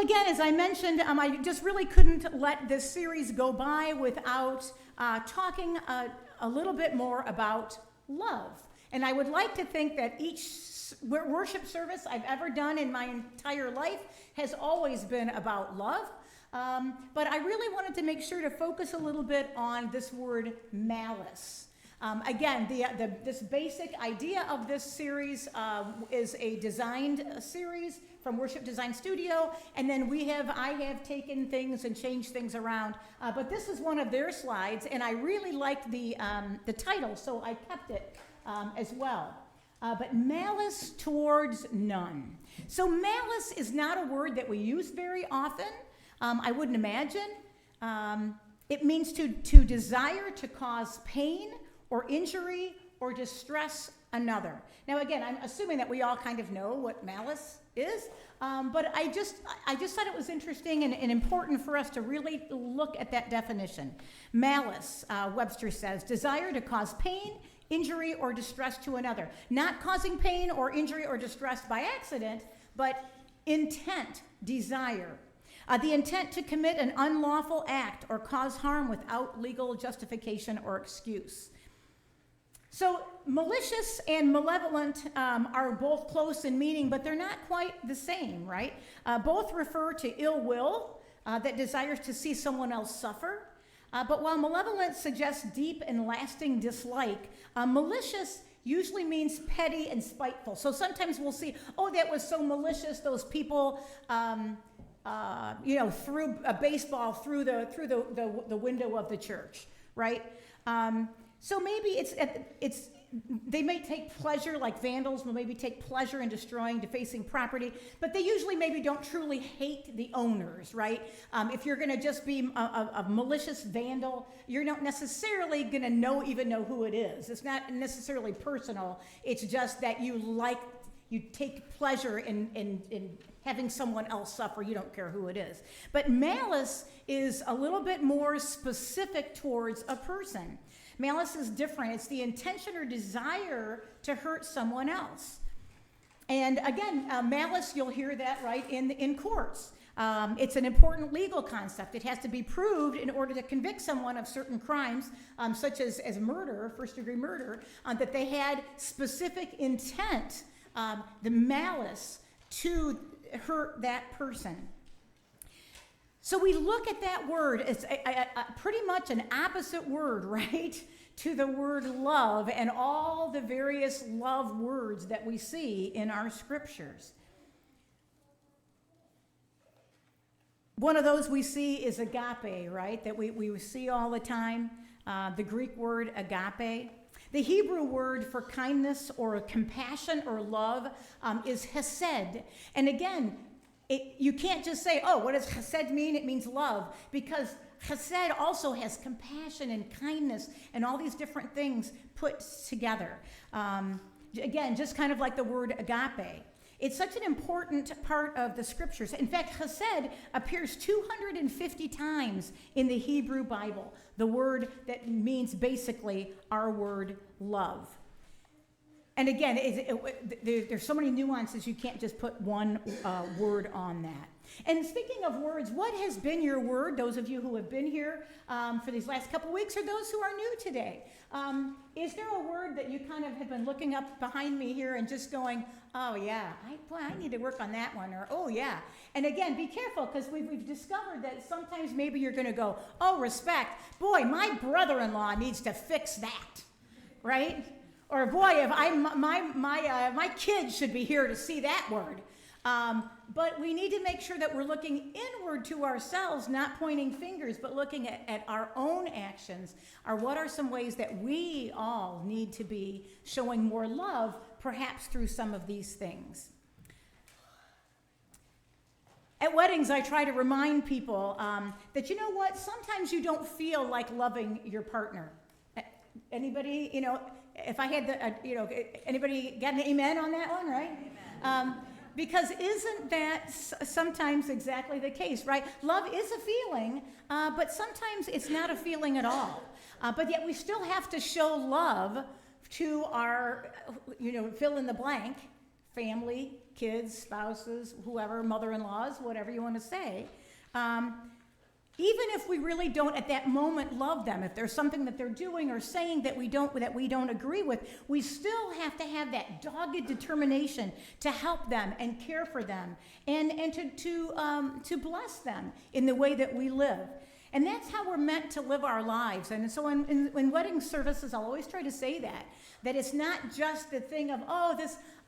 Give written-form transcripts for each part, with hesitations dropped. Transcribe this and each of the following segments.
again, as I mentioned, I just really couldn't let this series go by without talking a little bit more about love. And I would like to think that each worship service I've ever done in my entire life has always been about love. But I really wanted to make sure to focus a little bit on this word malice. Again, this basic idea of this series is a designed series from Worship Design Studio, and then I have taken things and changed things around. But this is one of their slides, and I really liked the title, so I kept it as well. But malice towards none. So malice is not a word that we use very often. I wouldn't imagine. It means to desire to cause pain or injury or distress another. Now again, I'm assuming that we all kind of know what malice is, but I just thought it was interesting and important for us to really look at that definition. Malice, Webster says, desire to cause pain, injury, or distress to another. Not causing pain or injury or distress by accident, but intent, desire. The intent to commit an unlawful act or cause harm without legal justification or excuse. So malicious and malevolent are both close in meaning, but they're not quite the same, right? Both refer to ill will that desires to see someone else suffer. But while malevolent suggests deep and lasting dislike, malicious usually means petty and spiteful. So sometimes we'll see, oh, that was so malicious, those people threw a baseball through the window of the church, right? So maybe they may take pleasure, like vandals will maybe take pleasure in destroying, defacing property, but they usually maybe don't truly hate the owners, right? If you're going to just be a malicious vandal, you're not necessarily going to even know who it is. It's not necessarily personal. It's just that you take pleasure in having someone else suffer. You don't care who it is. But malice is a little bit more specific towards a person. Malice is different. It's the intention or desire to hurt someone else. And again, malice, you'll hear that, right, in courts. It's an important legal concept. It has to be proved in order to convict someone of certain crimes, such as murder, first-degree murder, that they had specific intent, the malice, to hurt that person. So we look at that word, it's pretty much an opposite word, right, to the word love and all the various love words that we see in our scriptures. One of those we see is agape, right, that we see all the time, the Greek word agape. The Hebrew word for kindness or compassion or love is hesed. And again, you can't just say, oh, what does chesed mean? It means love, because chesed also has compassion and kindness and all these different things put together. Again, just kind of like the word agape. It's such an important part of the scriptures. In fact, chesed appears 250 times in the Hebrew Bible, the word that means basically our word love. And again, there's so many nuances, you can't just put one word on that. And speaking of words, what has been your word, those of you who have been here for these last couple weeks, or those who are new today? Is there a word that you kind of have been looking up behind me here and just going, oh yeah, I need to work on that one, or oh yeah. And again, be careful, because we've discovered that sometimes maybe you're going to go, oh, respect. Boy, my brother-in-law needs to fix that, right? Or boy, if my kids should be here to see that word. But we need to make sure that we're looking inward to ourselves, not pointing fingers, but looking at our own actions. Or what are some ways that we all need to be showing more love, perhaps through some of these things. At weddings, I try to remind people that, you know what, sometimes you don't feel like loving your partner. Anybody, if I had anybody got an amen on that one, right? Because isn't that sometimes exactly the case, right? Love is a feeling, but sometimes it's not a feeling at all. But yet we still have to show love to our, fill in the blank, family, kids, spouses, whoever, mother-in-laws, whatever you want to say. Even if we really don't at that moment love them, if there's something that they're doing or saying that we don't agree with, we still have to have that dogged determination to help them and care for them and to bless them in the way that we live. And that's how we're meant to live our lives. And so in wedding services, I'll always try to say that it's not just the thing of,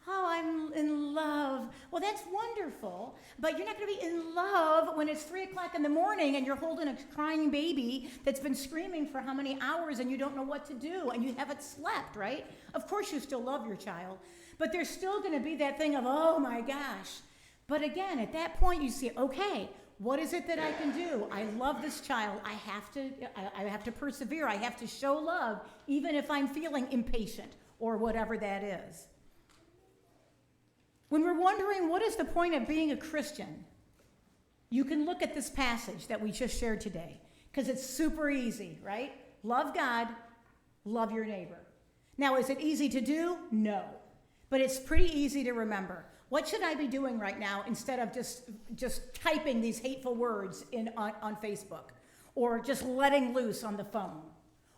I'm in love. Well, that's wonderful, but you're not going to be in love when it's 3 o'clock in the morning and you're holding a crying baby that's been screaming for how many hours and you don't know what to do and you haven't slept, right? Of course you still love your child, but there's still going to be that thing of, oh my gosh. But again, at that point you see, okay, what is it that I can do? I love this child. I have to persevere. I have to show love, even if I'm feeling impatient or whatever that is. When we're wondering what is the point of being a Christian, you can look at this passage that we just shared today, because it's super easy, right? Love God, love your neighbor. Now, is it easy to do? No. But it's pretty easy to remember. What should I be doing right now instead of just typing these hateful words on Facebook, or just letting loose on the phone,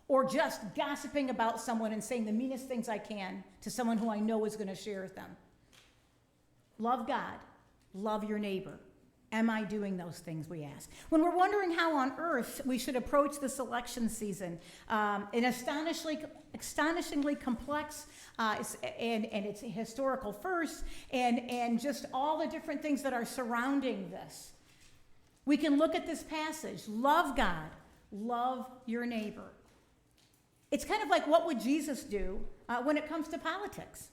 or just gossiping about someone and saying the meanest things I can to someone who I know is going to share with them? Love God, love your neighbor. Am I doing those things, we ask. When we're wondering how on earth we should approach this election season, an astonishingly complex and it's historical first, and just all the different things that are surrounding this, we can look at this passage. Love God, love your neighbor. It's kind of like, what would Jesus do when it comes to politics?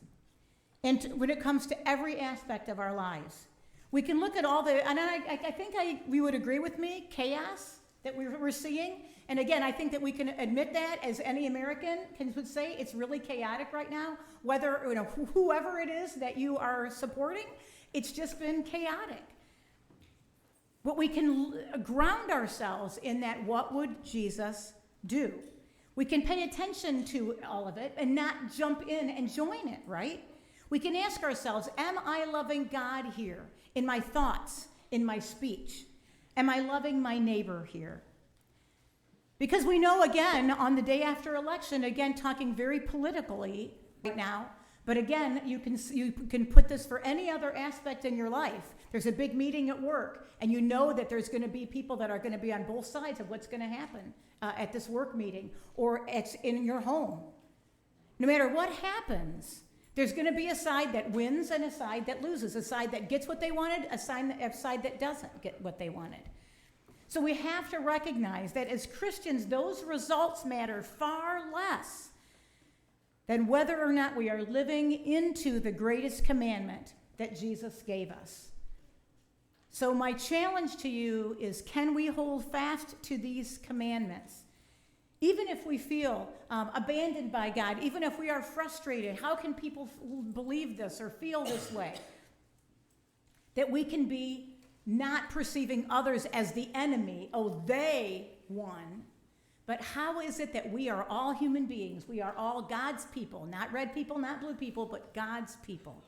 And when it comes to every aspect of our lives. We can look at all the, and I think we would agree with me, chaos that we're seeing. And again, I think that we can admit that as any American would say, it's really chaotic right now. Whether, whoever it is that you are supporting, it's just been chaotic. But we can ground ourselves in that, what would Jesus do? We can pay attention to all of it and not jump in and join it, right? We can ask ourselves, am I loving God here in my thoughts, in my speech? Am I loving my neighbor here? Because we know, again, on the day after election, again, talking very politically right now, but again, you can put this for any other aspect in your life. There's a big meeting at work, and you know that there's going to be people that are going to be on both sides of what's going to happen at this work meeting, or it's in your home. No matter what happens, there's going to be a side that wins and a side that loses, a side that gets what they wanted, a side that doesn't get what they wanted. So we have to recognize that as Christians, those results matter far less than whether or not we are living into the greatest commandment that Jesus gave us. So my challenge to you is, can we hold fast to these commandments? Even if we feel abandoned by God, even if we are frustrated, how can people believe this or feel this way? That we can be not perceiving others as the enemy, they won. But how is it that we are all human beings? We are all God's people, not red people, not blue people, but God's people.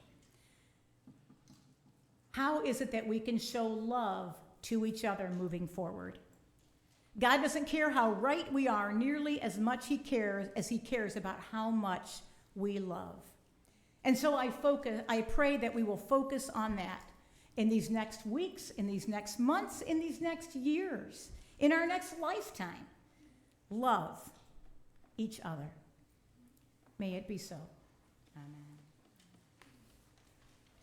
How is it that we can show love to each other moving forward? God doesn't care how right we are nearly as much as he cares about how much we love. And so I pray that we will focus on that in these next weeks, in these next months, in these next years, in our next lifetime. Love each other. May it be so. Amen.